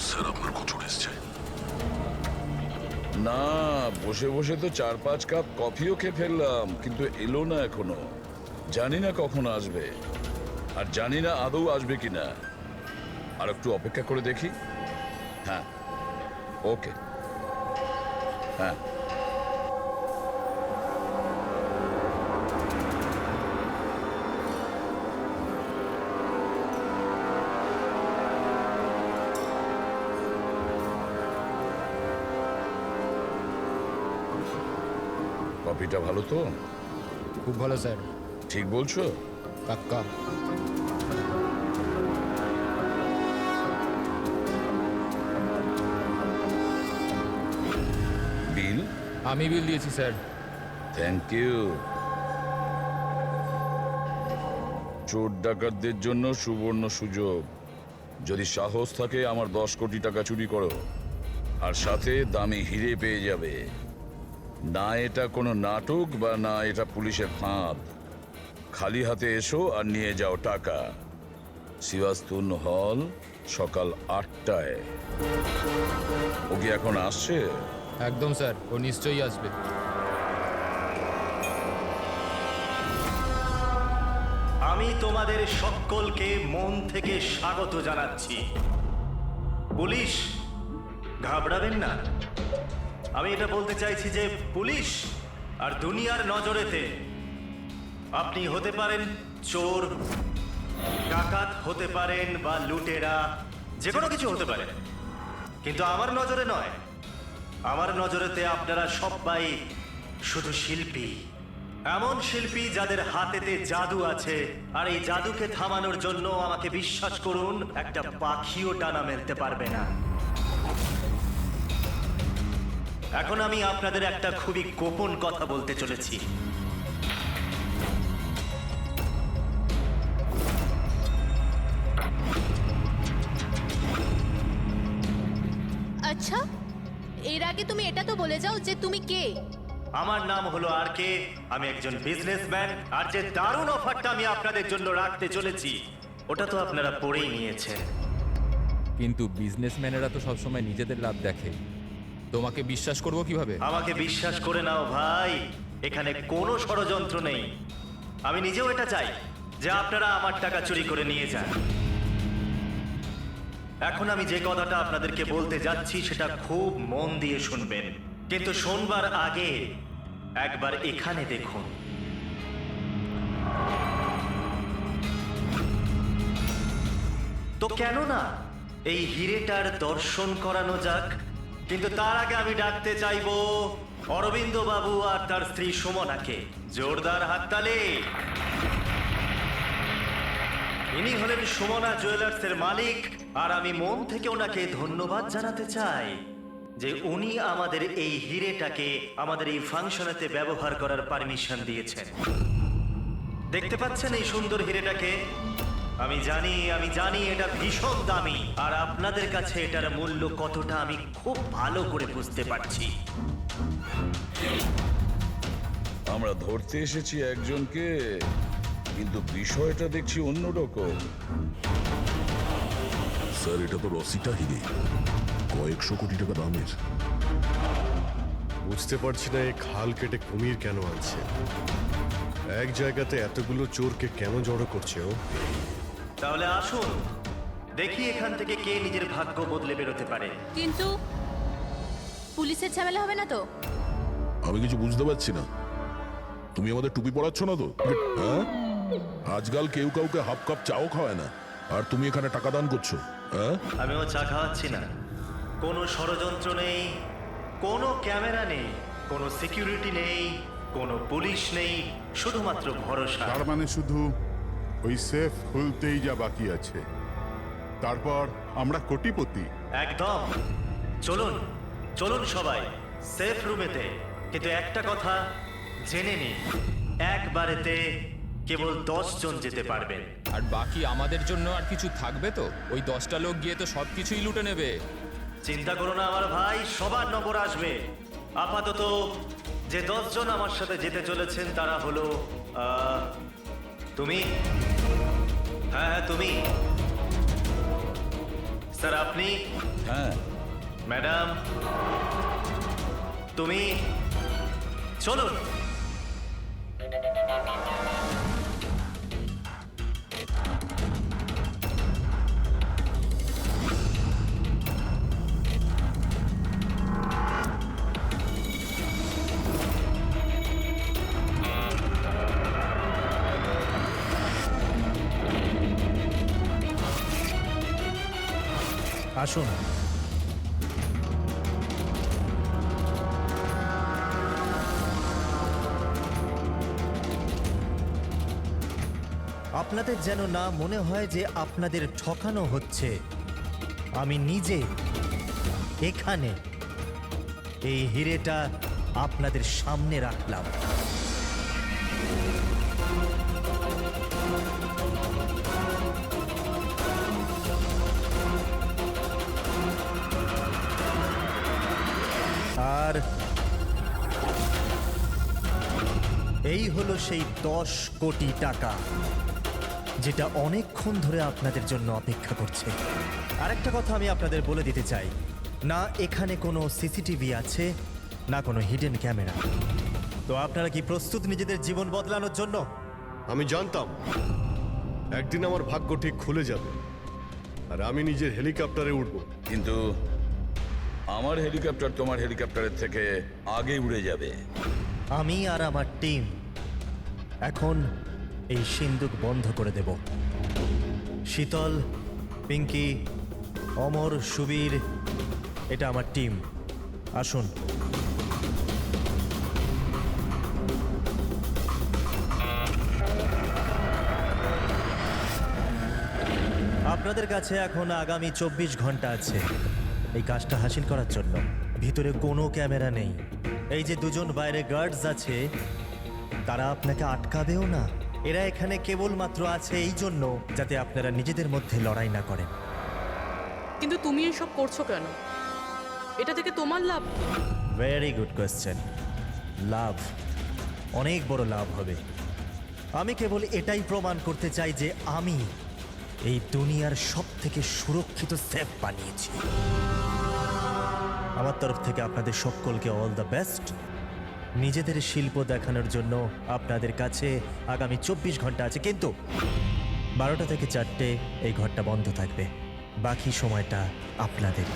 Sir আপনার কত এসছে? না, বসে বসে তো 4-5 কাপ কফিও খেয়ে ফেললাম, কিন্তু এলো না এখনো। জানি না কখন আসবে, আর জানি না আদৌ আসবে কিনা। আর একটু অপেক্ষা করে দেখি। হ্যাঁ, ওকে। হ্যাঁ, কফিটা ভালো তো? খুব ভালো স্যার, ঠিক বলছো? পাক্কা। বিল? আমি বিল দিয়েছি স্যার। Thank you. চোর ডাকাতদের জন্য সুবর্ণ সুযোগ। যদি সাহস থাকে আমার 10 কোটি টাকা চুরি করো, আর সাথে দামি হিরে পেয়ে যাবে। না এটা কোনো নাটক বা না এটা পুলিশের ফাঁদ। খালি হাতে এসো আর নিয়ে যাও টাকা। সিওয়াস্তুন হল, সকাল 8টায়। ও কি এখন আসছে? একদম স্যার, ও নিশ্চয়ই আসবে। আমি তোমাদের সকলকে মন থেকে স্বাগত জানাচ্ছি। পুলিশ, ঘাবড়াবেন না। আমি এটা বলতে চাইছি যে পুলিশ আর দুনিয়ার নজরেতে আপনি হতে পারেন চোর, ডাকাত হতে পারেন বা লুটেরা, যে কোনো কিছু হতে পারে, কিন্তু আমার নজরে নয়। আমার নজরেতে আপনারা সবাই শুধু শিল্পী। এমন শিল্পী যাদের হাতেতে জাদু আছে, আর এই জাদুকে থামানোর জন্য আমাকে বিশ্বাস করুন, একটা পাখিও ডানা মেলতে পারবে না। এখন আমি আপনাদের একটা খুবই গোপন কথা বলতে চলেছি। আচ্ছা, এর আগে তুমি এটা তো বলে যাও যে তুমি কে। আমার নাম হলো আর কে, আমি একজন বিজনেসম্যান, আর যে দারুণ অফারটা আমি আপনাদের জন্য রাখতে চলেছি ওটা তো আপনারা পড়েই নিয়েছেন। কিন্তু বিজনেসম্যানেরা তো সবসময় নিজেদের লাভ দেখে, তোমাকে বিশ্বাস করবো কিভাবে? আমাকে বিশ্বাস করে নাও ভাই, এখানে কোনো ষড়যন্ত্র নেই। আমি নিজেও এটা চাই যে আপনারা আমার টাকা চুরি করে নিয়ে যান। এখন আমি যে কথাটা আপনাদেরকে বলতে যাচ্ছি সেটা খুব মন দিয়ে শুনবেন, কিন্তু শোনবার আগে একবার এখানে দেখুন। তো কেন না এই হিরেটার দর্শন করানো যাক। কিন্তু তার আগে আমি ডাকতে চাইবো অরবিন্দ বাবু আর তার স্ত্রী সুমনাকে। জোরদার হাততালি। ইনি হলেন সুমনা জুয়েলার্সের মালিক, আর আমি মন থেকে ওনাকে ধন্যবাদ জানাতে চাই যে উনি আমাদের এই হিরেটাকে আমাদের এই ফাংশনেতে ব্যবহার করার পারমিশন দিয়েছেন। দেখতে পাচ্ছেন এই সুন্দর হিরেটাকে? আমি জানি এটা ভীষণ দামি, আর আপনাদের কাছে এটার মূল্য কতটা আমি খুব ভালো করে বুঝতে পারছি। আমরা ধরতে এসেছি একজনকে, কিন্তু বিষয়টা দেখছি অন্যরকম। স্যার এটা তো রসিটা হিরে, কয়েকশো কোটি টাকা দামের। বুঝতে পারছি না এই খাল কেটে কুমির কেন আনছে। এক জায়গাতে এতগুলো চোরকে কেন জড়ো করছে ও? তাহলে আসুন দেখি এখান থেকে কে নিজের ভাগ্য বদলে বেরোতে পারে। কিন্তু পুলিশের ঝামেলা হবে না তো? আমি কিছু বুঝতে পারছি না। তুমি আমাদের টুপি পরাচ্ছ না তো? হ্যাঁ, আজকাল কেউ কাউকে হাফ কাপ চাও খাওয়ায় না, আর তুমি এখানে টাকা দান করছো। হ্যাঁ, আমিও চা খাওয়াচ্ছি না। কোনো ষড়যন্ত্র নেই, কোনো ক্যামেরা নেই, কোনো সিকিউরিটি নেই, কোনো পুলিশ নেই, শুধুমাত্র ভরসা। তার মানে শুধু ওই সেফ খুলতেই যা বাকি আছে, তারপর আমরা কোটিপতি। একদম। চলুন চলুন সবাই সেফ রুমেতে। কিন্তু একটা কথা জেনে নিন, একবারেতে কেবল 10 জন যেতে পারবেন। আর বাকি আমাদের জন্য আর কিছু থাকবে তো? ওই 10টা লোক গিয়ে তো সব কিছুই লুটে নেবে। চিন্তা করো না আমার ভাই, সবার নম্বর আসবে। আপাতত যে 10 জন আমার সাথে যেতে চলেছেন তারা হলো তুমি, হ্যাঁ তুমি, স্যার আপনি, হ্যাঁ, ম্যাডাম, তুমি চলুন। আসুন। আপনাদের যেন না মনে হয় যে আপনাদের ঠকানো হচ্ছে। আমি নিজে এখানে এই হিরেটা আপনাদের সামনে রাখলাম। আর এই হলো সেই 10 কোটি টাকা যেটা অনেকক্ষণ ধরে আপনাদের জন্য অপেক্ষা করছে। আরেকটা কথা আমি আপনাদের বলে দিতে চাই, না এখানে কোনো সিসিটিভি আছে, না কোনো হিডেন ক্যামেরা। তো আপনারা কি প্রস্তুত নিজেদের জীবন বদলানোর জন্য? আমি জানতাম একদিন আমার ভাগ্য ঠিক খুলে যাবে আর আমি নিজের হেলিকপ্টারে উঠব। কিন্তু আমার হেলিকপ্টার তোমার হেলিকপ্টারের থেকে আগে উড়ে যাবে। আমি আর আমার টিম এখন এই সিন্দুক বন্ধ করে দেব। শীতল, পিঙ্কি, অমর, সুবীর, এটা আমার টিম। আসুন। আপনাদের কাছে এখন আগামী 24 ঘন্টা আছে এই কাজটা হাসিল করার জন্য। ভিতরে কোনো ক্যামেরা নেই। এই যে দুজন বাইরে গার্ডস আছে, তারা আপনাকে আটকাবেও না। এরা এখানে কেবলমাত্র আছে এই জন্য যাতে আপনারা নিজেদের মধ্যে লড়াই না করেন। কিন্তু তুমি এসব করছো কেন? এটা থেকে তোমার লাভ কি? Very good question. লাভ, অনেক বড় লাভ হবে। আমি কেবল এটাই প্রমাণ করতে চাই যে আমি এই দুনিয়ার সব থেকে সুরক্ষিত সেফ বানিয়েছি। আমার তরফ থেকে আপনাদের সকলকে অল দ্য বেস্ট। নিজেদের শিল্প দেখানোর জন্য আপনাদের কাছে আগামী 24 ঘন্টা আছে, কিন্তু 12টা থেকে 4টে এই ঘরটা বন্ধ থাকবে। বাকি সময়টা আপনাদের।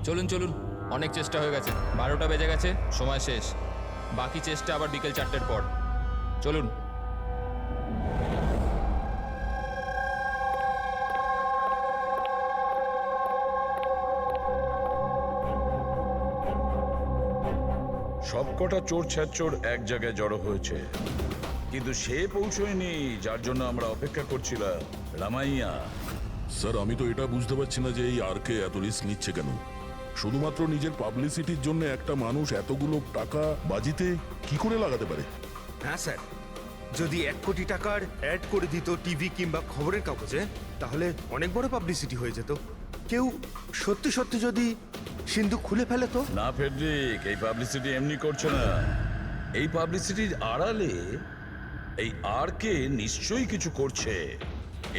চলুন চলুন, অনেক চেষ্টা হয়ে গেছে। 12টা বেজে গেছে, সময় শেষ। বাকি চেষ্টা আবার বিকেল 4টের পর। চলুন। সবকটা চোর ছ্যাচোর এক জায়গায় জড়ো হয়েছে, কিন্তু সে পৌঁছয়নি যার জন্য আমরা অপেক্ষা করছিলাম। রামাইয়া, স্যার আমি তো এটা বুঝতে পারছি না যে এই আরকে এত রিস্ক নিচ্ছে কেন। শুধুমাত্র নিজের পাবলিসিটির জন্য একটা মানুষ এতগুলো টাকা বাজিতে কি করে লাগাতে পারে? হ্যাঁ স্যার, যদি 1 কোটি টাকার অ্যাড করে দিত টিভি কিংবা খবরের কাগজে, তাহলে অনেক বড় পাবলিসিটি হয়ে যেত। কেউ সত্যি সত্যি যদি সিন্ধুক খুলে ফেলে তো? না ফেডরিক, এই পাবলিসিটি এমনি করছে না। এই পাবলিসিটির আড়ালে এই আর কে নিশ্চয়ই কিছু করছে।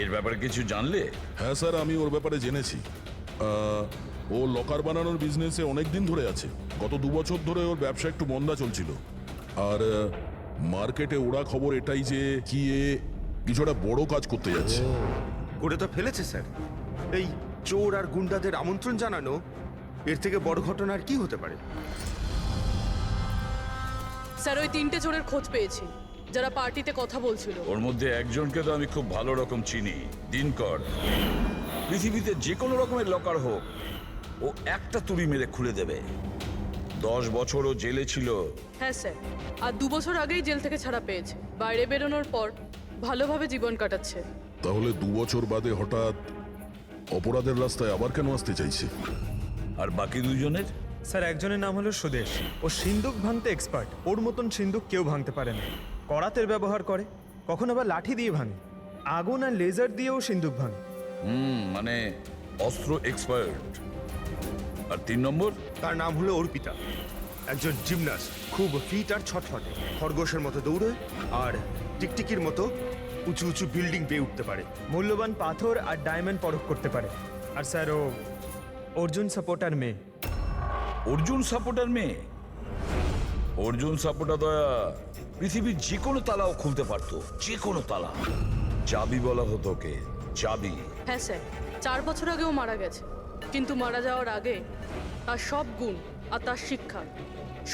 এর ব্যাপারে কিছু জানলে? হ্যাঁ স্যার, আমি ওর ব্যাপারে জেনেছি। ও লকার বানানোর বিজনেসে অনেক দিন ধরে আছে। গত 2 বছর ধরে ওর ব্যবসা একটু মন্দা চলছিল। আর মার্কেটে ওরা খবর এটাই যে কি এ কিছু একটা বড় কাজ করতে যাচ্ছে। করে তো ফেলেছে স্যার। এই চোর আর গুন্ডাদের আমন্ত্রণ জানানো, এর থেকে বড় ঘটনা আর কি হতে পারে? স্যার, ওই 3টে চোরের খোঁজ পেয়েছি যারা পার্টিতে কথা বলছিল। ওর মধ্যে একজনকে তো আমি খুব ভালো রকম চিনি, দিনকর। পৃথিবীতে যে কোনো রকমের লকার হোক, ও একটা তুড়ি মেরে খুলে দেবে। 10 বছর ও জেলে ছিল। হ্যাঁ স্যার, আর 2 বছর আগেই জেল থেকে ছাড়া পেয়েছে। বাইরে বেরোনোর পর ভালোভাবে জীবন কাটাচ্ছে। তাহলে 2 বছর বাদে হঠাৎ অপরাধের রাস্তায় আবার কেন আসতে চাইছে? আর বাকি দুজনের? স্যার, একজনের নাম হলো সুদেশ। ও সিন্দুক ভাঙতে এক্সপার্ট। ওর মতন সিন্দুক কেউ ভাঙতে পারে না। করাতের ব্যবহার করে, কখন আবার লাঠি দিয়ে ভাঙে, আগুন আর লেজার দিয়েও সিন্দুক ভাঙে। মানে অস্ত্র এক্সপার্ট। আর 3 নম্বর? তার নাম হলো অর্পিতা, একজন জিমনাস্ট। খুব ফিট আর ছটফটে, খরগোশের মতো দৌড়ে আর টিকটিকির মতো উঁচু উঁচু বিল্ডিং পেয়ে উঠতে পারে। মূল্যবান পাথর আর ডায়মন্ড পরখ করতে পারে। আর স্যার, ও অর্জুন সাপোর্টার মেয়ে। অর্জুন সাপোর্টার মেয়ে? অর্জুন সাপোর্টার দয়া পৃথিবীর যে কোনো তালাও খুলতে পারতো, যে কোনো তালা। চাবি বলা হতো ওকে, চাবি। হ্যাঁ স্যার, 4 বছর আগেও মারা গেছে। কিন্তু মারা যাওয়ার আগে তার সব গুণ আর তার শিক্ষা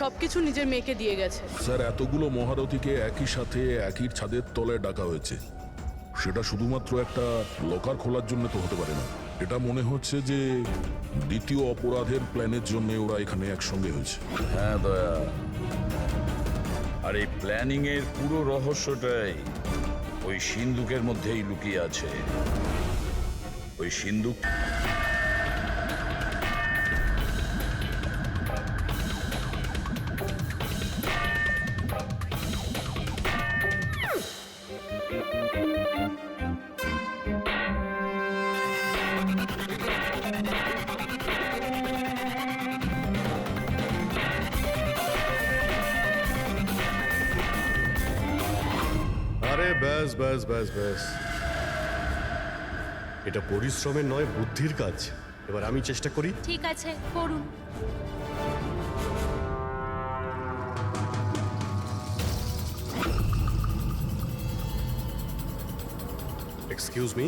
সবকিছু নিজের মেয়েকে দিয়ে গেছে। স্যার, এতগুলো মহারথীকে একই সাথে একই ছাদের তলায় ডাকা হয়েছে। সেটা শুধুমাত্র একটা লকার খোলার জন্য তো হতে পারে না। এটা মনে হচ্ছে যে দ্বিতীয় অপরাধের প্ল্যানের জন্য ওরা এখানে একসঙ্গে হয়েছে। হ্যাঁ দয়া, আর এই প্ল্যানিং এর পুরো রহস্যটাই ওই সিন্দুকের মধ্যেই লুকিয়ে আছে। ওই সিন্দুক আরে ব্যাস ব্যাস ব্যাস ব্যাস, এটা পরিশ্রমের নয়, বুদ্ধির কাজ। এবার আমি চেষ্টা করি। ঠিক আছে, করুন। Excuse me.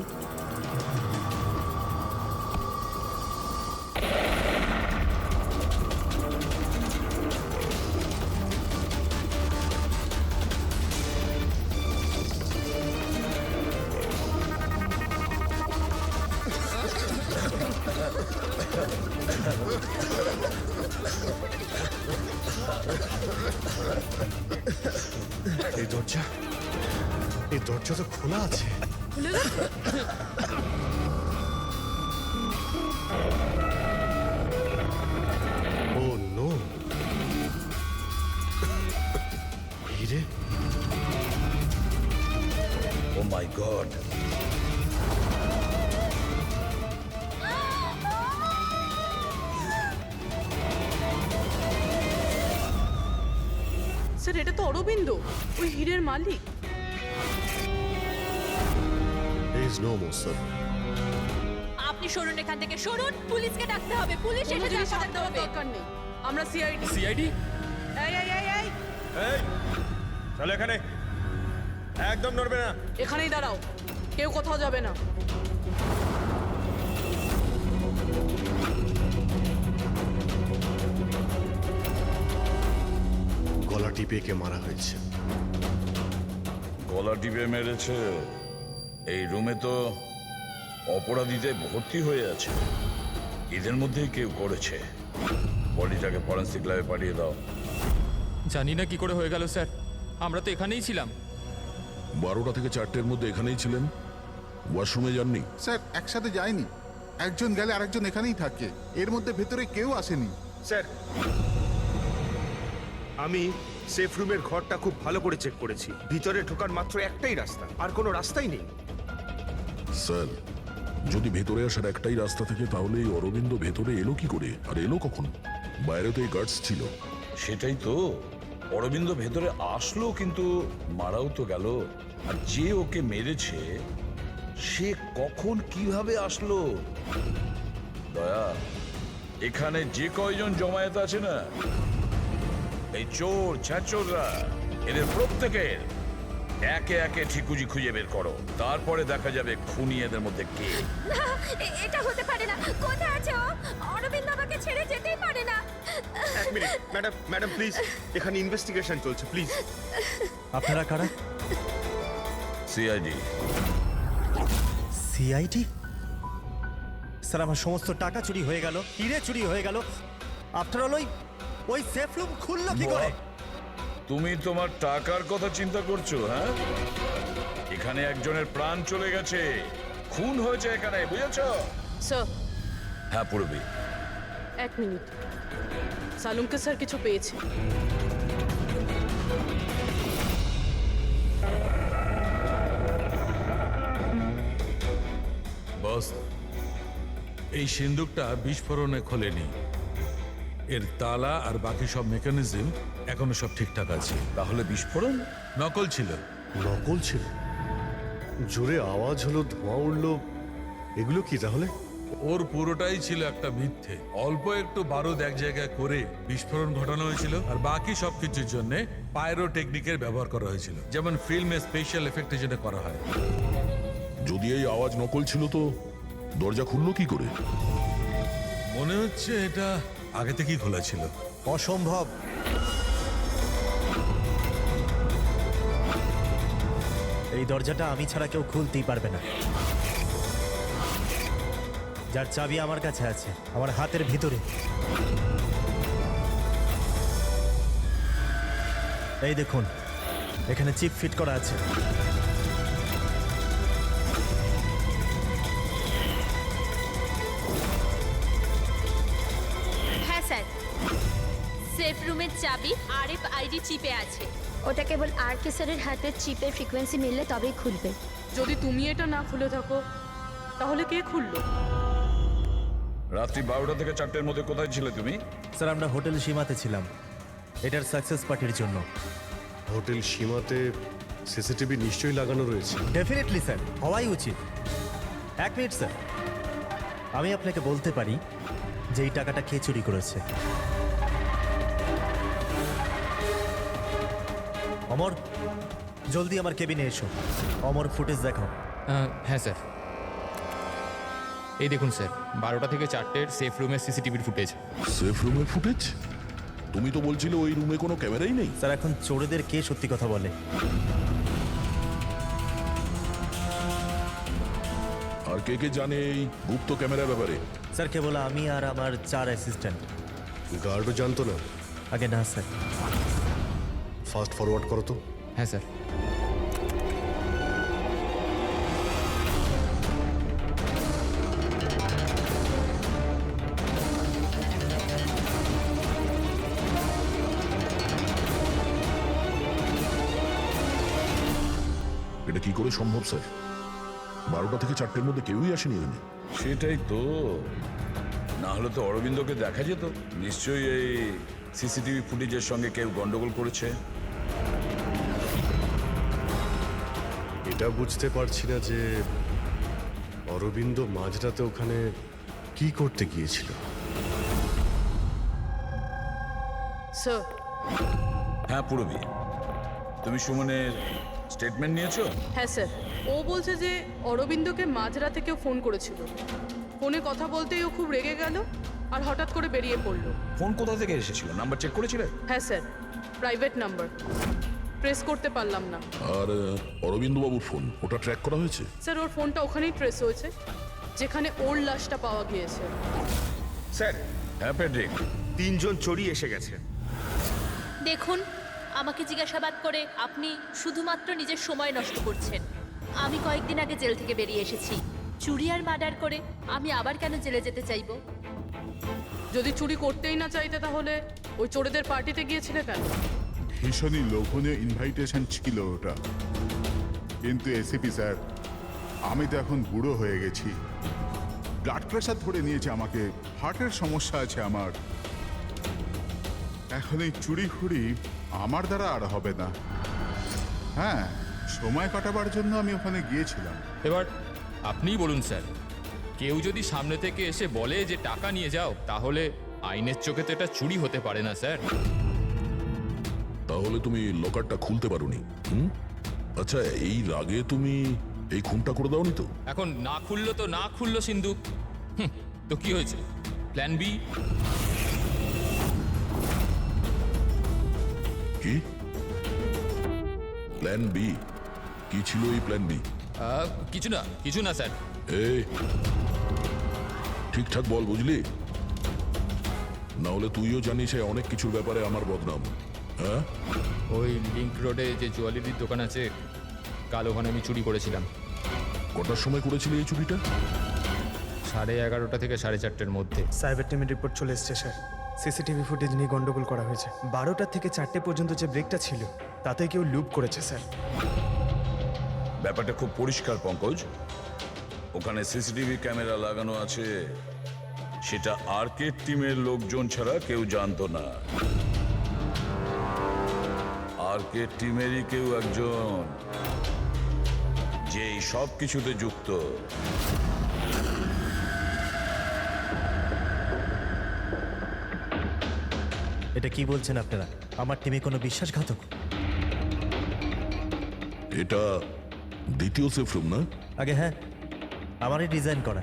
এই দরজা তো খোলা আছে। খুলে গেছে? ও নো, হিরে! ও মাই গড! স্যার, এটা তো অরবিন্দ, ওই হীরের মালিক। No more sir. আপনি সরুন এখান থেকে, সরুন। পুলিশকে ডাকতে হবে, পুলিশ কোনো এসে জিনিস জানতে হাত দেওয়ার হবে। দরকার নেই। আমরা সিআইডি। সিআইডি? এই এই এই এই, চলো এখানে, একদম নড়বে না। এখানেই দাঁড়াও, কেউ কোথাও যাবে না। গলা টিপে কে মারা হয়েছে? গলা টিপে মেরেছে? এই রুমে তো অপরাধীদের ভর্তি হয়ে আছে। এদের মধ্যেই কেউ করেছে। বডিটাকে ফরেন্সিক ল্যাবে পাঠিয়ে দাও। জানি না কি করে হয়ে গেল স্যার, আমরা তো এখানেই ছিলাম। 12টা থেকে 4টের মধ্যে এখানেই ছিলেন, ওয়াশরুমে যাননি? স্যার, একসাথে যায়নি। একজন গেলে আরেকজন এখানেই থাকে। এর মধ্যে ভেতরে কেউ আসেনি। স্যার, আমি সেফ রুমের ঘরটা খুব ভালো করে চেক করেছি। ভিতরে ঢোকার মাত্র একটাই রাস্তা, আর কোনো রাস্তাই নেই। স্যার, যদি ভেতরে আসার একটাই রাস্তা থাকে তাহলে এই অরবিন্দ ভেতরে এলো কি করে, আর এলো কখন? বাইরে তো এই গার্ডস ছিল। সেটাই তো, অরবিন্দ ভেতরে আসলো কিন্তু মারাও তো গেল। আর যে ওকে মেরেছে সে কখন কিভাবে আসলো? দয়া, এখানে যে কয়জন জমায়েত আছে না, এই চোর ছ্যাচোররা, এদের প্রত্যেকের একে একে ঠিকুজি খুঁজে বের করো। তারপরে দেখা যাবে খুনি এদের মধ্যে কে। এটা হতে পারে না। কোথায় আছে ও? অরবিন্দ আমাকে ছেড়ে যেতেই পারে না। এক মিনিট, ম্যাডাম ম্যাডাম প্লিজ, এখানে ইনভেস্টিগেশন চলছে, প্লিজ। আপনারা কারা? সিআইডি। সিআইডি? স্যার, আমার সমস্ত টাকা চুরি হয়ে গেল, হিরে চুরি হয়ে গেল। আফটার অল ওই সেফ রুম খুললো কি করে? তুমি তোমার টাকার কথা চিন্তা করছো? হ্যাঁ, এখানে একজনের প্রাণ চলে গেছে, খুন হয়েছে এখানে, বুঝেছো? স্যার, হ্যাঁ পুরবি। 1 মিনিট। সালুমকে স্যার কিছু পেয়েছে। বস, এই সিন্দুকটা বিস্ফোরণে খোলেনি। এর তালা আর বাকি সব মেকানিজম এখনো সব ঠিকঠাক আছে। তাহলে বিস্ফোরণ নকল ছিল। নকল ছিল? জোরে আওয়াজ হলো, ধোঁয়া উঠলো, এগুলো কি তাহলে? ওর পুরোটাই ছিল একটা মিথ্যে। অল্প একটু বারুদ এক জায়গায় করে বিস্ফোরণ ঘটানো হয়েছিল, আর বাকি সবকিছুর জন্য পাইরো টেকনিকের ব্যবহার করা হয়েছিল, যেমন ফিল্মে স্পেশাল এফেক্টের জন্য করা হয়। যদি এই আওয়াজ নকল ছিল তো দরজা খুললো কি করে? মনে হচ্ছে এটা আগে থেকেই খোলা ছিল। অসম্ভব। এই দরজাটা আমি ছাড়া কেউ খুলতেই পারবে না। যার চাবি আমার কাছে আছে, আমার হাতের ভিতরে। এই দেখুন, এখানে চিপ ফিট করা আছে। হ্যাঁ স্যার, সেফ রুমের চাবি RFID চিপে আছে। ওটা কেবল RK স্যারের হাতের চিপের ফ্রিকোয়েন্সি মিললে তবেই খুলবে। যদি তুমি এটা না খুলে থাকো তাহলে কে খুললো? রাত্রি 12টা থেকে 4টের মধ্যে কোথায় ছিলে তুমি? স্যার, আমরা হোটেল সীমাতে ছিলাম এটার সাকসেস পার্টির জন্য। হোটেল সীমাতে সিসিটিভি নিশ্চয়ই লাগানো রয়েছে। ডেফিনেটলি স্যার, হওয়াই উচিত। 1 মিনিট স্যার, আমি আপনাকে বলতে পারি যে এই টাকাটা কে চুরি করেছে। অমর, জলদি আমার কেবিনে এসো। অমর, ফুটেজ দেখাও। হ্যাঁ স্যার, এই দেখুন স্যার, 12টা থেকে 4টের সেফ রুমের সিসিটিভির ফুটেজ। সেফ রুমের ফুটেজ? তুমি তো বলছিলে ওই রুমে কোনো ক্যামেরাই নেই। স্যার, এখন চোরেদের কে সত্যি কথা বলে? আর কে কে জানে এই গুপ্ত ক্যামেরার ব্যাপারে? স্যার, কেবল আমি আর আমার 4 অ্যাসিস্ট্যান্ট। গার্ডও জানতো না? আগে না স্যার। ফাস্ট ফরওয়ার্ড করো তো। হ্যাঁ স্যার। এটা কি করে সম্ভব স্যার? 12টা থেকে 4টের মধ্যে কেউই আসেনি এখানে। সেটাই তো, না হলে তো অরবিন্দকে দেখা যেত। নিশ্চয়ই এই সিসিটিভি ফুটেজের সঙ্গে কেউ গন্ডগোল করেছে। এটা বুঝতে পারছি না যে অরবিন্দ মাঝরাতে ওখানে কি করতে গিয়েছিল। স্যার, হ্যাঁ পুরবি, তুমি সুমনের স্টেটমেন্ট নিয়েছো? হ্যাঁ স্যার, ও বলছে যে অরবিন্দকে মাঝরাতে কেউ ফোন করেছিল। ফোনে কথা বলতেই ও খুব রেগে গেল আর হঠাৎ করে বেরিয়ে পড়লো। ফোন কোথা থেকে এসেছিল? নাম্বার চেক করেছিলে? হ্যাঁ স্যার, প্রাইভেট নাম্বার, প্রেস করতে পারলাম না। আর অরবিন্দ বাবুর ফোন, ওটা ট্র্যাক করা হয়েছে? স্যার, ওর ফোনটা ওখানেই ট্রেস হয়েছে যেখানে ওর লাশটা পাওয়া গিয়েছে। স্যার, হ্যাঁ প্যাট্রিক, 3 জন চোরই এসে গেছে। দেখুন, আমাকে জিজ্ঞাসাবাদ করে আপনি শুধুমাত্র নিজের সময় নষ্ট করছেন। আমি কয়েকদিন আগে জেল থেকে বেরিয়ে এসেছি। চুরি আর মার্ডার করে আমি আবার কেন জেলে যেতে চাইবো? যদি চুরি করতেই না চাইতে তাহলে ওই চোরেদের পার্টিতে গিয়েছিলে কেন? ভীষণই লোভনীয় ইনভাইটেশন ছিল ওটা, কিন্তু এসিপি স্যার, আমি তো এখন বুড়ো হয়ে গেছি। ব্লাড প্রেশার ধরে নিয়েছে আমাকে, হার্টের সমস্যা আছে আমার। এখন এই চুরি খুড়ি আমার দ্বারা আর হবে না। হ্যাঁ, সময় কাটাবার জন্য আমি ওখানে গিয়েছিলাম। এবার আপনিই বলুন স্যার, কেউ যদি সামনে থেকে এসে বলে যে টাকা নিয়ে যাও, তাহলে আইনের চোখে তো এটা চুরি হতে পারে না স্যার। তাহলে তুমি লকারটা খুলতে পারোনি? আচ্ছা, এই রাগে তুমি এই খুনটা করে দাওনি তো? এখন না খুললো তো না খুললো সিন্ধু, তো কি হয়েছে? Plan B? কি প্ল্যান বি? কি ছিল এই প্ল্যান বি? কিছু না স্যার। এই ঠিকঠাক বল, বুঝলি? না হলে তুইও জানিস এই অনেক কিছুর ব্যাপারে আমার বদনাম। হ্যাঁ, ওই লিংক রোডে যে জুয়েলারির দোকান আছে, কাল ওখানে আমি চুরি করেছিলাম। কটার সময় করেছিলি এই চুরিটা? 11:30 থেকে 4:30-এর মধ্যে। সাইবার টিমের রিপোর্ট চলে এসছে স্যার। সিসিটিভি ফুটেজ নিয়ে গন্ডগোল করা হয়েছে। 12টা থেকে 4টে পর্যন্ত যে ব্রেকটা ছিল, তাতে কেউ লুপ করেছে স্যার। ব্যাপারটা খুব পরিষ্কার পঙ্কজ। ওখানে সিসিটিভি ক্যামেরা লাগানো আছে, সেটা আর্কেড টিমের লোকজন ছাড়া কেউ জানতো না। আর্কেড টিমেরই কেউ একজন, যে এই সব কিছুতে যুক্ত। এটা কি বলছেন আপনারা? আমার টিমে কোনো বিশ্বাসঘাতক? এটা দ্বিতীয় সেফ রুম না? আগে হ্যাঁ, আমারই ডিজাইন করা।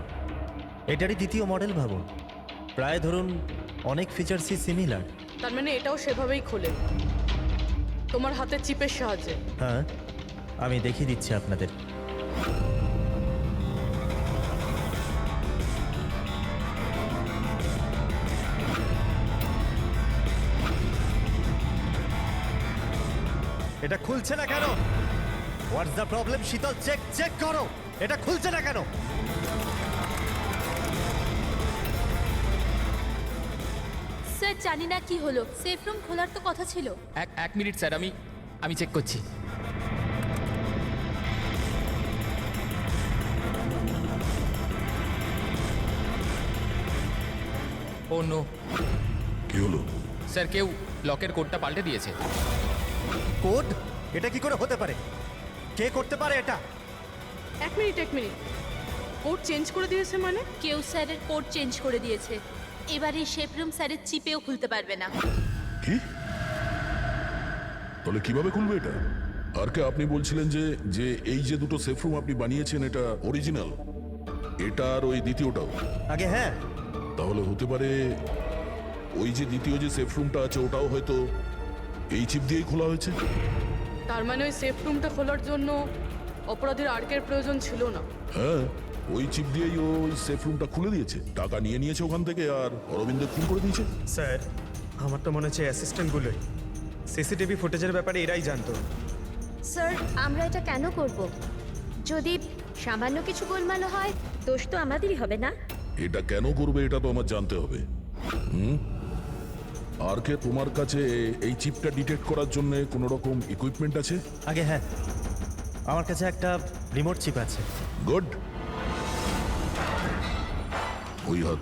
এটারই দ্বিতীয় মডেল ভাবুন। প্রায় ধরুন অনেক ফিচার্সই সিমিলার। তার মানে এটাও সেভাবেই খোলে, তোমার হাতে চিপের সাহায্যে। হ্যাঁ, আমি দেখিয়ে দিচ্ছি আপনাদের। এটা খুলছে না কেন? What's the problem? শীতল, চেক করো, এটা খুলছে না কেন? স্যার জানি না কি হলো, সেফ রুম খোলার তো কথা ছিল। এক মিনিট স্যার, আমি চেক করছি। ও নো, কি হলো? স্যার কেউ লকের কোডটা পাল্টে দিয়েছে। কোড? এটা কি করে হতে পারে? কে করতে পারে এটা? এক মিনিট, কোড চেঞ্জ করে দিয়েছে মানে? কেউ স্যারের কোড চেঞ্জ করে দিয়েছে। এবার এই সেফ রুম স্যারের চিপেও খুলতে পারবে না। কি? তাহলে কিভাবে খুলবে এটা? আর কে আপনি বলছিলেন যে এই যে দুটো সেফ রুম আপনি বানিয়েছেন, এটা অরিজিনাল? এটা আর ওই দ্বিতীয়টাও? আগে হ্যাঁ। তাহলে হতে পারে ওই যে দ্বিতীয় যে সেফ রুমটা আছে, ওটাও হয়তো এই চিপ দিয়েই খোলা হয়েছে। তার মানে ওই সেফ রুমটা খোলার জন্য অপরাধীর আর্কের প্রয়োজন ছিল না। হ্যাঁ, ওই চিপ দিয়েই ওই সেফ রুমটা খুলে দিয়েছে, টাকা নিয়ে নিয়েছে ওখান থেকে, আর অরবিন্দ খুন করে দিয়েছে। স্যার, আমার তো মনে হচ্ছে অ্যাসিস্ট্যান্টগুলোই সিসিটিভি ফুটেজের ব্যাপারে এরাই জানতো। স্যার, আমরা এটা কেন করব? যদি সামান্য কিছু গোলমাল হয়, দোষ তো আমাদেরই হবে না? এটা কেন করবে এটা তো আমার জানতে হবে। আর কে তোমার কাছে এই চিপটা ডিটেক্ট করার জন্য কোনো রকম ইকুইপমেন্ট আছে? আগে হ্যাঁ, আমার কাছে একটা রিমোট চিপ আছে। গুড। ওই হাত।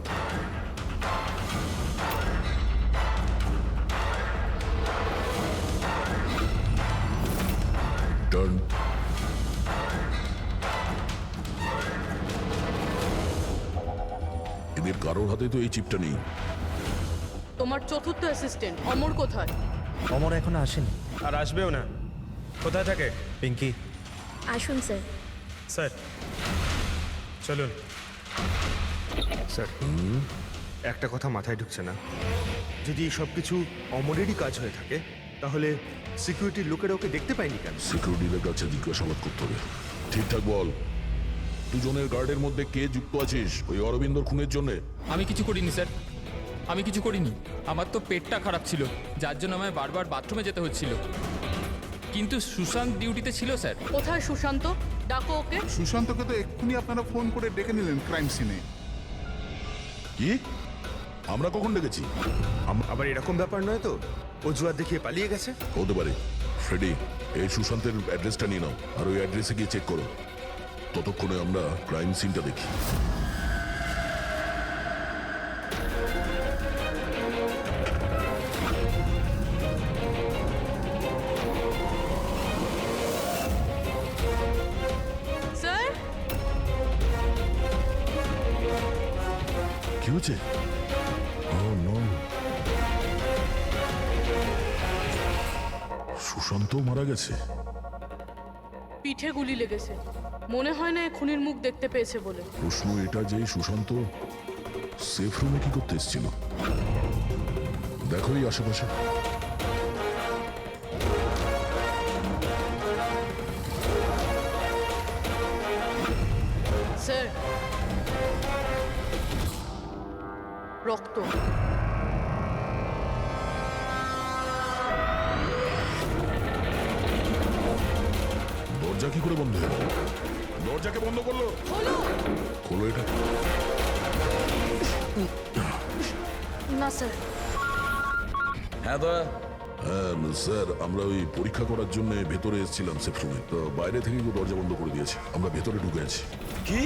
টার্ন। এদের কারোর হাতে তো এই চিপটা নেই। তোমার চতুর্থ অ্যাসিস্ট্যান্ট অমর কোথায়? অমর এখনো আসেনি। আর আসবেও না। কোথায় থাকে? পিঙ্কি। আসুন স্যার। স্যার চলুন। স্যার, একটা কথা মাথায় ঢুকছে না। যদি এই সব কিছু অমরেরই কাজ হয়ে থাকে, তাহলে সিকিউরিটির লোকেরা ওকে দেখতে পায়নি কেন? সিকিউরিটিদের কাছে জিজ্ঞাসাবাদ করতে হবে। ঠিকঠাক বল, দুজনের গার্ডের মধ্যে কে যুক্ত আছিস ওই অরবিন্দর খুনের জন্য? আমি কিছু করিনি স্যার, আমি কিছু করিনি। আমার তো পেটটা খারাপ ছিল, যার জন্য আমায় বারবার বাথরুমে যেতে হচ্ছিল। কিন্তু সুশান্ত ডিউটিতে ছিল স্যার। কোথায় সুশান্ত? ডাকো ওকে। সুশান্তকে তো এক্ষুনি আপনারা ফোন করে ডেকে নিলেন ক্রাইম সিনে। কি? আমরা কখন ডেকেছি? আবার এরকম ব্যাপার নয় তো? অজুহাত দেখিয়ে পালিয়ে গেছে? হতে পারে। ফ্রেডি, এই সুশান্তের অ্যাড্রেসটা নিয়ে নাও আর ওই অ্যাড্রেসে গিয়ে চেক করো। ততক্ষণে আমরা ক্রাইম সিনটা দেখি। স্যার, কি হয়েছে? সুশান্ত মারা গেছে। পিঠে গুলি লেগেছে। মনে হয় না খুনির মুখ দেখতে পেয়েছে বলে। প্রশ্ন এটা যে সুশান্ত সেফ রুমে কি করতে এসেছিল? দেখো এই আশেপাশে। স্যার, রক্ত। দরজা কি করে বন্ধ হলো? দরজাকে বন্ধ করলো। খোলো এটা। না স্যার। হ্যাঁ দয়া, হ্যাঁ স্যার, আমরা ওই পরীক্ষা করার জন্য ভেতরে এসেছিলাম সেফ রুমে, তো বাইরে থেকে কেউ দরজা বন্ধ করে দিয়েছে। আমরা ভেতরে ঢুকে আছি। কি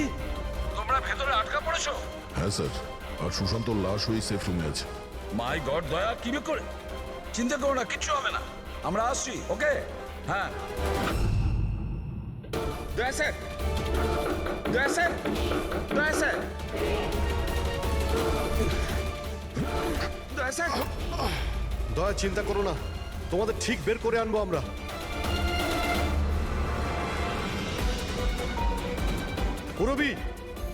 তোমরা ভেতরে আটকা পড়েছো? হ্যাঁ স্যার, আর সুশান্তর লাশ ওই সেফ রুমে আছে। মাই গড দয়া, কি করে? চিন্তা করো না, কিচ্ছু হবে না, আমরা আসছি। ওকে, হ্যাঁ। দয়া স্যার, দয়া স্যার, দয়া স্যার, দয়া স্যার। দয়া, চিন্তা করো না, তোমাদের ঠিক বের করে আনবো আমরা। পুরবি,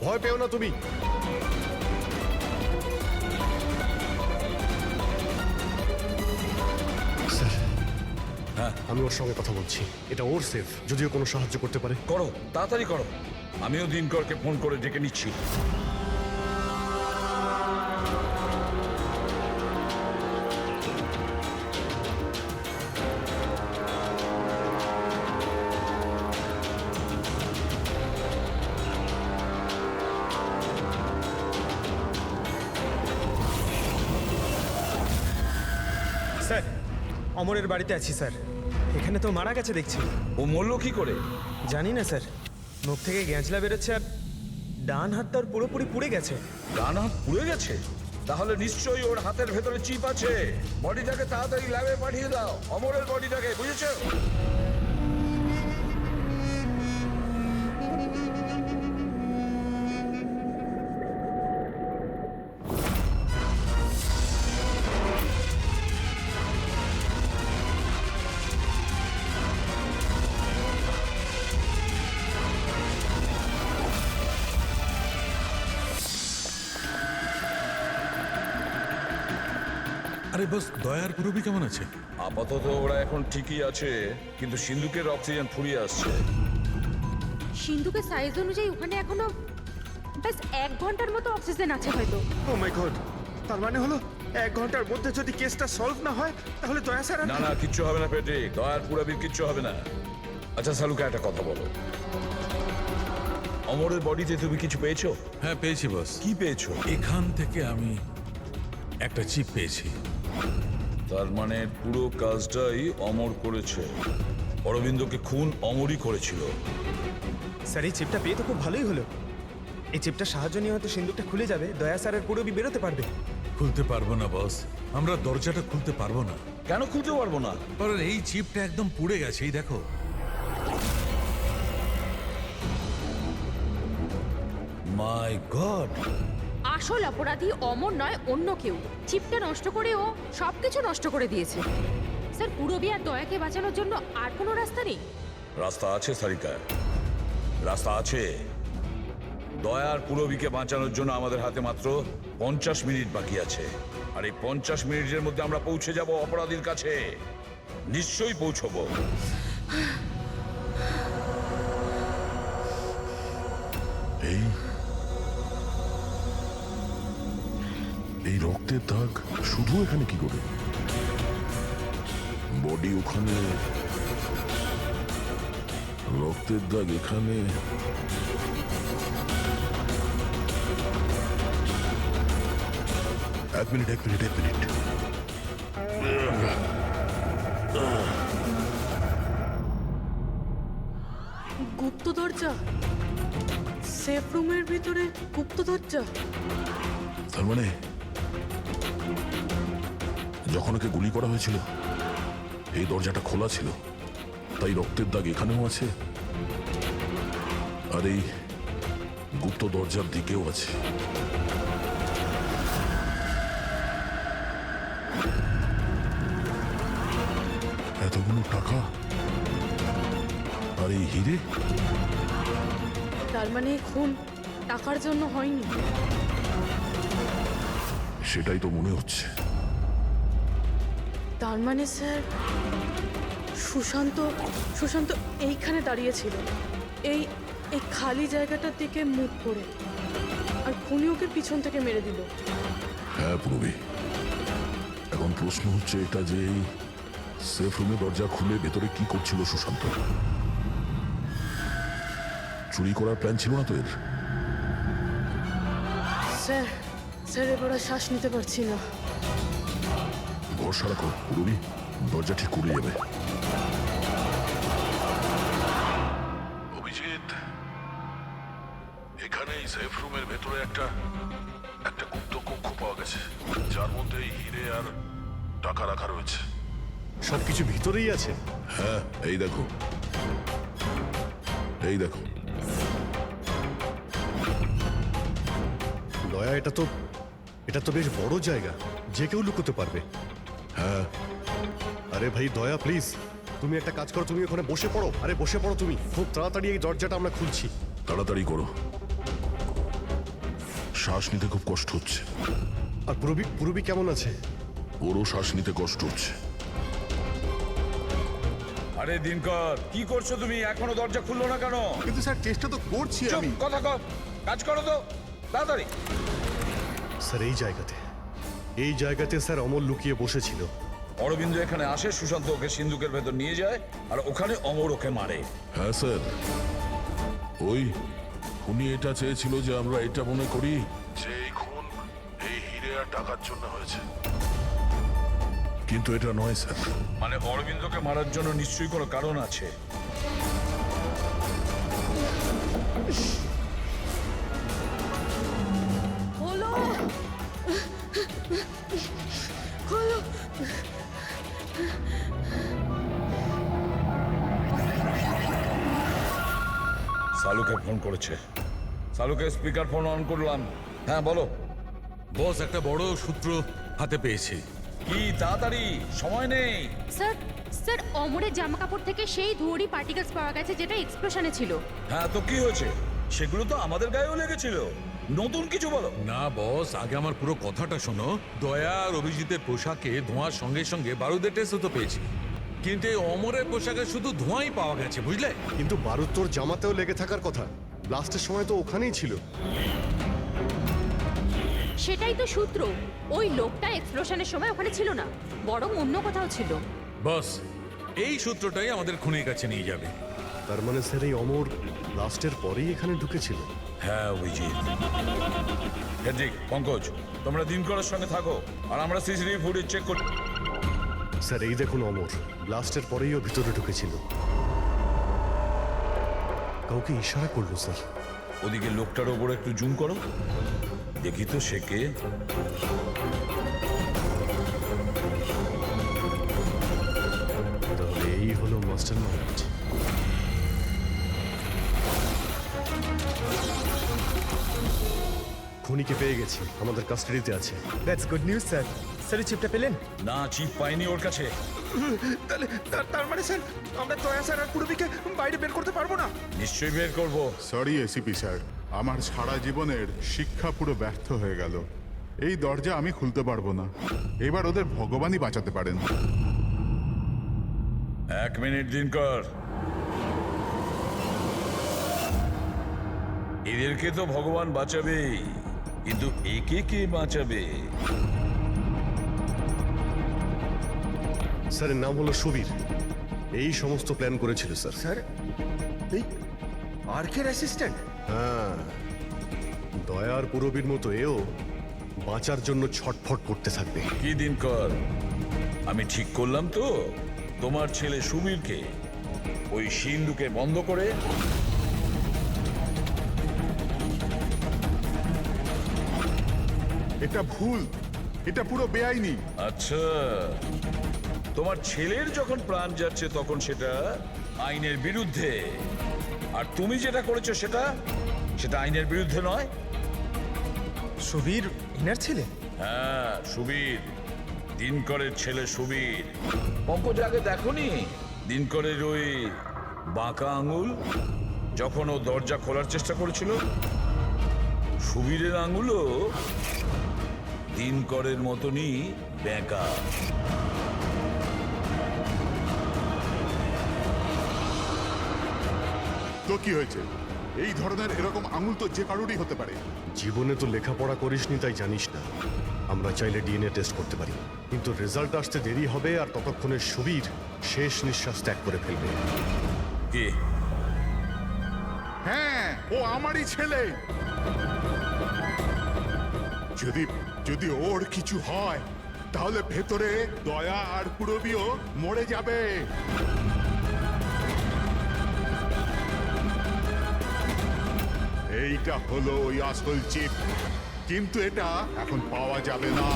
ভয় পেও না তুমি। স্যার, হ্যাঁ, আমি ওর সঙ্গে কথা বলছি। এটা ওর সেফ, যদিও কোনো সাহায্য করতে পারে। করো, তাড়াতাড়ি করো। আমিও দিনকরকে ফোন করে ডেকে নিচ্ছি। স্যার, অমরের বাড়িতে আছি স্যার। এখানে তো মারা গেছে দেখছি। ও মরল কি করে? জানি না স্যার, মুখ থেকে গ্যাঁচলা বেরোচ্ছে আর ডান হাতটা ওর পুরোপুরি পুড়ে গেছে। ডান হাত পুড়ে গেছে? তাহলে নিশ্চয়ই ওর হাতের ভেতরে চিপ আছে। বডিটাকে তাড়াতাড়ি ল্যাবে পাঠিয়ে দাও, অমরের বডিটাকে, বুঝেছো? আরে বস, দয়ার পুরবি কেমন আছে? আপাতত ওরা এখন ঠিকই আছে, কিন্তু সিন্ধুকের অক্সিজেন ফুরিয়ে আসছে। সিন্ধুকের সাইজ অনুযায়ী ওখানে এখনো ব্যাস 1 ঘন্টার মতো অক্সিজেন আছে হয়তো। ও মাই গড, তার মানে হলো 1 ঘন্টার মধ্যে যদি কেসটা সলভ না হয় তাহলে দয়া স্যার না না, কিচ্ছু হবে না পেট্রিক, দয়ার পুরবির কিচ্ছু হবে না। আচ্ছা সালুকা, একটা কথা বলো, অমরের বডিতে তুমি কিছু পেয়েছো? হ্যাঁ পেয়েছি বস। কি পেয়েছো? এখান থেকে আমি একটা চিপ পেয়েছি। তার মানে পুরো কাজটাই অমর করেছে। অরবিন্দকে খুন অমরই করেছিল। স্যার, এই চিপটা পেয়ে তো খুব ভালোই হলো। এই চিপটার সাহায্য নিয়ে হয়তো সিন্দুকটা খুলে যাবে, দয়া স্যারের পুরবি বেরোতে পারবে। খুলতে পারবো না বস, আমরা দরজাটা খুলতে পারবো না। কেন খুলতে পারবো না? কারণ এই চিপটা একদম পুড়ে গেছে, এই দেখো। মাই গড, আসল অপরাধী অমর নয়, অন্য কেউ। চিপটা নষ্ট করে ও সবকিছু নষ্ট করে দিয়েছে। স্যার, পুরবি আর দয়াকে বাঁচানোর জন্য আর কোনো রাস্তা নেই? রাস্তা আছে সারিকা, রাস্তা আছে। দয়ার পুরবিকে বাঁচানোর জন্য আমাদের হাতে মাত্র 50 মিনিট বাকি আছে। আর এই 50 মিনিটের মধ্যে আমরা পৌঁছে যাব অপরাধীর কাছে। নিশ্চয়ই পৌঁছবো। এই রক্তের দাগ শুধু এখানে কি করে? বডি ওখানে, রক্তের দাগ এখানে। এক মিনিট। গুপ্ত দরজা, সেফ রুমের ভিতরে গুপ্ত দরজা। তার মানে যখন ওকে গুলি করা হয়েছিল এই দরজাটা খোলা ছিল, তাই রক্তের দাগ এখানেও আছে আর এই গুপ্ত দরজার দিকেও আছে। এতগুলো টাকা আর এই হিরে, তার মানে এই খুন টাকার জন্য হয়নি। সেটাই তো মনে হচ্ছে। তার মানে স্যার সুশান্ত সুশান্ত এইখানে দাঁড়িয়েছিল, এই এই খালি জায়গাটার দিকে মুখ করে, আর খুনি ওকে পিছন থেকে মেরে দিল। হ্যাঁ পূর্বে, এখন প্রশ্ন হচ্ছে এটা যে এই সেফ রুমে দরজা খুলে ভেতরে কি করছিল সুশান্ত? চুরি করার প্ল্যান ছিল না তো এর? স্যার স্যার এবার আর শ্বাস নিতে পারছি না। ভরসা রাখো পূর্বী, দরজা ঠিক করে যাবে। অভিজিৎ, এখানে এই সেফ রুমের ভেতরে একটা গুপ্ত কক্ষ পাওয়া গেছে, যার মধ্যে এই হিরে আর টাকা রাখা রয়েছে। সবকিছু ভিতরেই আছে? হ্যাঁ, এই দেখো, এই দেখো। দয়া, এটা তো বেশ বড় জায়গা, যে কেউ লুকোতে পারবে। হ্যাঁ। আরে ভাই দয়া, প্লিজ তুমি একটা কাজ করো, তুমি ওখানে বসে পড়ো। আরে বসে পড়ো তুমি, খুব তাড়াতাড়ি এই দরজাটা আমরা খুলছি। তাড়াতাড়ি করো, শ্বাস নিতে খুব কষ্ট হচ্ছে। আর পুরবি কেমন আছে? ওরও শ্বাস নিতে কষ্ট হচ্ছে। আরে দিনকর, কি করছো তুমি? এখনো দরজা খুললো না কেন? কিন্তু স্যার চেষ্টা তো করছি চুপ, আমি। কথা কর, কাজ করো তো তাড়াতাড়ি। স্যার এই জায়গাতে স্যার অমর লুকিয়ে বসেছিল। অরবিন্দ এখানে আসে, সুশান্ত ওকে সিন্ধুকের ভেতর নিয়ে যায়, আর ওখানে অমর ওকে মারে। হ্যাঁ স্যার, ওই খুনি এটা চেয়েছিল যে আমরা এটা মনে করি যে এই খুন এই হিরে আর টাকার জন্য হয়েছে, কিন্তু এটা নয় স্যার। মানে অরবিন্দকে মারার জন্য নিশ্চয়ই কোনো কারণ আছে। হলো হলো। সালুকে ফোন করেছে। সালুকে স্পিকার ফোন অন করলাম। হ্যাঁ বলো বস, একটা বড় সূত্র হাতে পেয়েছি। কি, তাড়াতাড়ি, সময় নেই। স্যার স্যার অমরের জামা কাপড় থেকে সেই ধুয়োরই পার্টিকেলস পাওয়া গেছে যেটা এক্সপ্লোশনে ছিল। হ্যাঁ তো কি হয়েছে? সেগুলো তো আমাদের গায়েও লেগেছিল। নতুন কিছু বলো। না বস, আগে আমার পুরো কথাটা শোনো। দয়া আর অভিজিতের পোশাকে ধোঁয়ার সঙ্গে সঙ্গে বারুদের টেস্টও তো পেয়েছি, কিন্তু এই অমরের পোশাকে শুধু ধোঁয়াই পাওয়া গেছে, বুঝলে? কিন্তু বারুদ তোর জামাতেও লেগে থাকার কথা, ব্লাস্টের সময় তো ওখানেই ছিল। সেটাই তো সূত্র। ওই লোকটা এক্সপ্লোশনের সময় ওখানে ছিল না, বরং অন্য কোথাও ছিল। বস, এই সূত্রটাই আমাদের খুনির কাছে নিয়ে যাবে। তার মানে স্যার এই অমর ব্লাস্টের পরেই এখানে ঢুকেছিল? হ্যাঁ অভিজিৎ। হেড্রিক, পঙ্কজ, তোমরা দিনকরের সঙ্গে থাকো আর আমরা সিসিটিভি ফুটেজ চেক করি। স্যার এই দেখুন, অমর ব্লাস্টের পরেই ও ভিতরে ঢুকেছিল। কাউকে ইশারা করলো স্যার। ওদিকে লোকটার ওপর একটু জুম করো, দেখি তো সে কে। তাহলে এই হলো মাস্টার মাইন্ড। খুনিকে পেয়ে গেছি, আমাদের কাস্টাডিতে আছে। That's good news sir. Sir এই চিপটা পেলেন? না, চিপ পাইনি ওর কাছে। তার মানে স্যার আমরা দয়া স্যার আর পুরবিকে বাইরে বের করতে পারবো না? নিশ্চয়ই বের করবো। সরি এসিপি স্যার, আমার সারা জীবনের শিক্ষা পুরো ব্যর্থ হয়ে গেল। এই দরজা আমি খুলতে পারবো না। এবার ওদের ভগবানই বাঁচাতে পারেন। 1 মিনিট দিনকর। এদেরকে তো ভগবান বাঁচাবেই, কিন্তু একে কে বাঁচাবে? স্যারের নাম হলো সুবীর, এই সমস্ত প্ল্যান করেছিল স্যার। স্যার এই আর্কের অ্যাসিস্ট্যান্ট? হ্যাঁ, দয়ার পুরবীর মতো এও বাঁচার জন্য ছটফট করতে থাকবে। কি দিনকর, আমি ঠিক করলাম তো তোমার ছেলে সুবীরকে ওই সিন্ধুকে বন্ধ করে এটা ভুল, এটা পুরো বেআইনি। আচ্ছা, তোমার ছেলের যখন প্রাণ যাচ্ছে তখন সেটা আইনের বিরুদ্ধে, আর তুমি যেটা করেছো সেটা আইনের বিরুদ্ধে নয়। সুবীর ইনার ছেলে? হ্যাঁ, সুবীর, দিনকরের ছেলে সুবীর। পঙ্কজ, আগে দেখোনি দিনকরের ওই বাঁকা আঙুল যখন ও দরজা খোলার চেষ্টা করেছিল? সুবীরের আঙুলও দিনকরের মতনই বেঁকা। তো কি হয়েছে? এই ধরনের এরকম আঙুল তো যে কারোরই হতে পারে। জীবনে তো লেখাপড়া করিসনি, তাই জানিস না। আমরা চাইলে ডিএনএ টেস্ট করতে পারি, কিন্তু রেজাল্ট আসতে দেরি হবে, আর ততক্ষণে সুবীর শেষ নিঃশ্বাস ত্যাগ করে ফেলবে। কি? হ্যাঁ, ও আমারই ছেলে। যদি ওর কিছু হয় তাহলে ভেতরে দয়া আর পুরবিও মরে যাবে। এইটা হলো ওই আসল চিপ, কিন্তু এটা এখন পাওয়া যাবে না।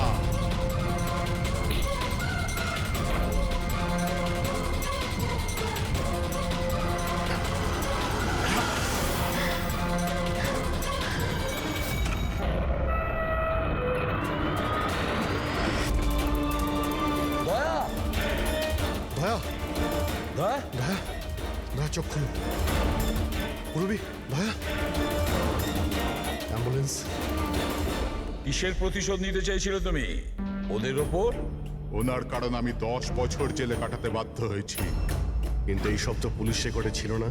দয়া, দয়া, দয়া, দয়া, চোখ খুলো। পুরবি, দয়া, অ্যাম্বুলেন্স। কিসের প্রতিশোধ নিতে চাইছিল তুমি ওদের ওপর? ওনার কারণ আমি 10 বছর জেলে কাটাতে বাধ্য হয়েছি। কিন্তু এই সব তো পুলিশ রেকর্ডে ছিল না।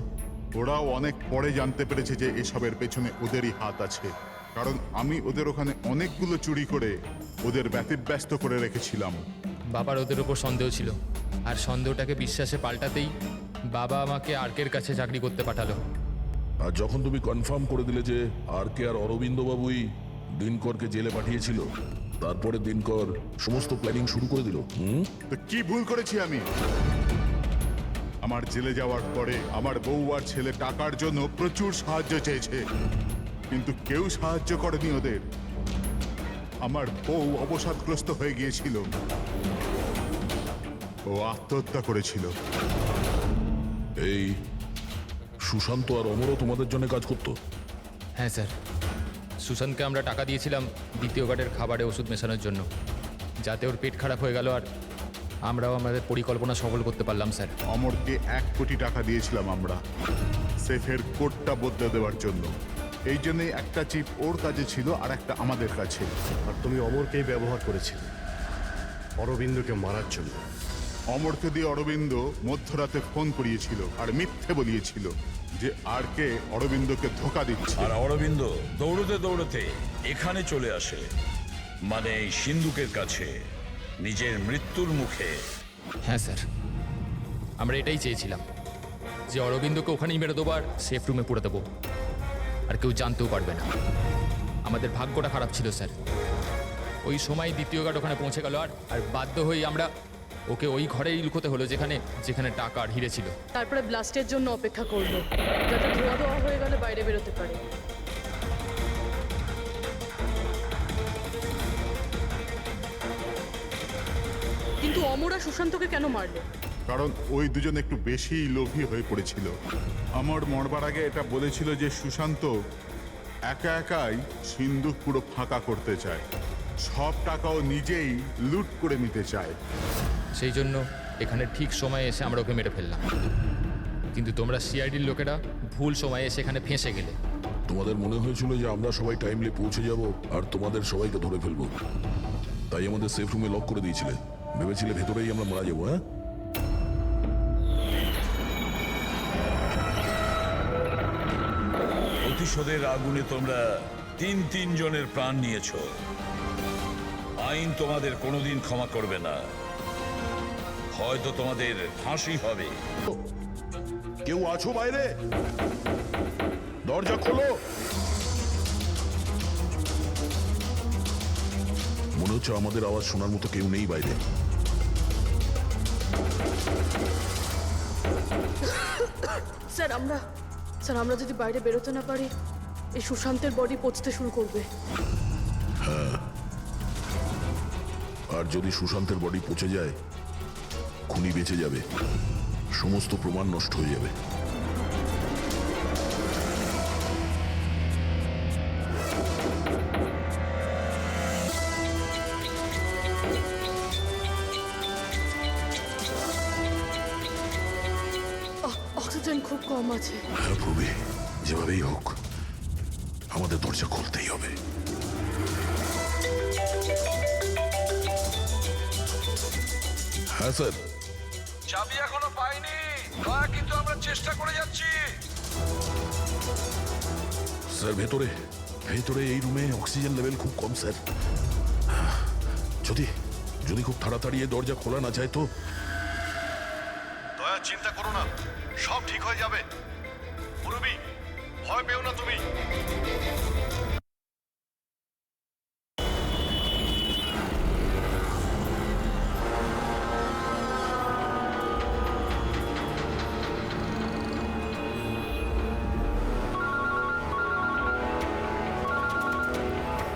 ওরাও অনেক পরে জানতে পেরেছে যে এসবের পেছনে ওদেরই হাত আছে, কারণ আমি ওদের ওখানে অনেকগুলো চুরি করে ওদের ব্যতিব্যস্ত করে রেখেছিলাম। বাবার ওদের ওপর সন্দেহ ছিল, আর সন্দেহটাকে বিশ্বাসে পাল্টাতেই বাবা আমাকে আর্কের কাছে চাকরি করতে পাঠালো। আর যখন তুমি কনফার্ম করে দিলে যে আর কে আর অরবিন্দ বাবুই দিনকরকে জেলে পাঠিয়েছিল, তারপরে দিনকর সমস্ত প্ল্যানিং শুরু করে দিল। তো কি ভুল করেছি আমি? আমার জেলে যাওয়ার পরে আমার বউ আর ছেলে টাকার জন্য প্রচুর সাহায্য চেয়েছে, কিন্তু কেউ সাহায্য করেনি ওদের। আমার বউ অবসাদগ্রস্ত হয়ে গিয়েছিল, ও আত্মহত্যা করেছিল। এই সুশান্ত আর অমরও তোমাদের জন্য কাজ করতো? হ্যাঁ স্যার, সুশান্তকে আমরা টাকা দিয়েছিলাম দ্বিতীয় গার্ডের খাবারে ওষুধ মেশানোর জন্য, যাতে ওর পেট খারাপ হয়ে গেল, আর আমরাও আমাদের পরিকল্পনা সফল করতে পারলাম স্যার। অমরকে 1 কোটি টাকা দিয়েছিলাম আমরা সেফের কোডটা বদলে দেওয়ার জন্য। এই জন্যই একটা চিপ ওর কাছে ছিল আর একটা আমাদের কাছে। আর তুমি অমরকেই ব্যবহার করেছিলে অরবিন্দকে মারার জন্য। অমরকে দিয়ে অরবিন্দ মধ্যরাতে ফোন করিয়েছিল আর মিথ্যে বলিয়েছিল যে আর কে অরবিন্দকে ধোকা দিচ্ছে। আর অরবিন্দ দৌড়তে দৌড়তে এখানে চলে আসে, মানে এই সিন্ধুকের কাছে, নিজের মৃত্যুর মুখে। হ্যাঁ স্যার, আমরা এটাই চেয়েছিলাম, যে অরবিন্দকে ওখানেই মেরে দেবো আর সেফ রুমে পুরে দেবো, আর কেউ জানতেও পারবে না। আমাদের ভাগ্যটা খারাপ ছিল স্যার। ওই সময় দ্বিতীয় গার্ড ওখানে পৌঁছে গেল, আর বাধ্য হয়ে আমরা ওকে ওই ঘরেই লুকোতে হলো যেখানে টাকা আর হিরে ছিল। তারপরে ব্লাস্টের জন্য অপেক্ষা করলো, যাতে ধোয়া ধোয়া হয়ে গেলে বাইরে বেরোতে পারে। কিন্তু অমরা সুশান্তকে কেন মারলো? কারণ ওই দুজন একটু বেশি লোভী হয়ে পড়েছিল। আমার মরবার আগে এটা বলেছিল যে সুশান্ত একা একাই সিন্ধুক পুরো ফাঁকা করতে চায়, সব টাকাও নিজেই লুট করে নিতে চায়। সেই জন্য এখানে ঠিক সময়ে এসে আমরা ওকে মেরে ফেললাম, কিন্তু তোমরা সিআইডির লোকেরা ভুল সময়ে এসে এখানে ফেঁসে গেলে। তোমাদের মনে হয়েছিল যে আমরা সবাই টাইমলি পৌঁছে যাব আর তোমাদের সবাইকে ধরে ফেলবো, তাই আমাদের সেফ রুমে লক করে দিয়েছিলে। ভেবেছিলে ভেতরেই আমরা মারা যাবো। হ্যাঁ, প্রতিশোধের আগুনে তোমরা 3 জনের প্রাণ নিয়েছ। আইন তোমাদের কোনোদিন ক্ষমা করবে না, হয়তো তোমাদের ফাঁসি হবে। কেউ আছো বাইরে? দরজা খোলো। মনে হচ্ছে আমাদের আওয়াজ শোনার মতো কেউ নেই বাইরে। স্যার আমরা যদি বাইরে বেরোতে না পারি এই সুশান্তের বডি পচতে শুরু করবে। আর যদি সুশান্তের বডি পচে যায়, খুনি বেঁচে যাবে, সমস্ত প্রমাণ নষ্ট হয়ে যাবে। অক্সিজেন খুব কম আছে। হ্যাঁ প্রবি, যেভাবেই হোক আমাদের দরজা খুলতেই হবে। হ্যাঁ স্যার। চাবি এখনো পাইনি, কিন্তু আমরা চেষ্টা করে যাচ্ছি। স্যার ভেতরে এই রুমে অক্সিজেন লেভেল খুব কম স্যার। যদি খুব তাড়াতাড়ি এই দরজা খোলা না যায় তো। দয়া চিন্তা করো না, সব ঠিক হয়ে যাবে। পুরবি, ভয় পেও না তুমি।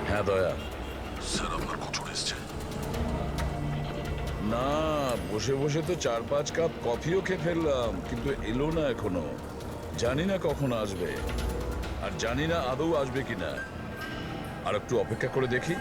হ্যাঁ দয়া। স্যার আপনার কচুর এসছে। না, বসে বসে তো 4-5 কাপ কফিও খেয়ে ফেললাম, কিন্তু এলো না এখনো। জানি না কখন আসবে, আর জানি না আদৌ আসবে কিনা। আর একটু অপেক্ষা করে দেখি।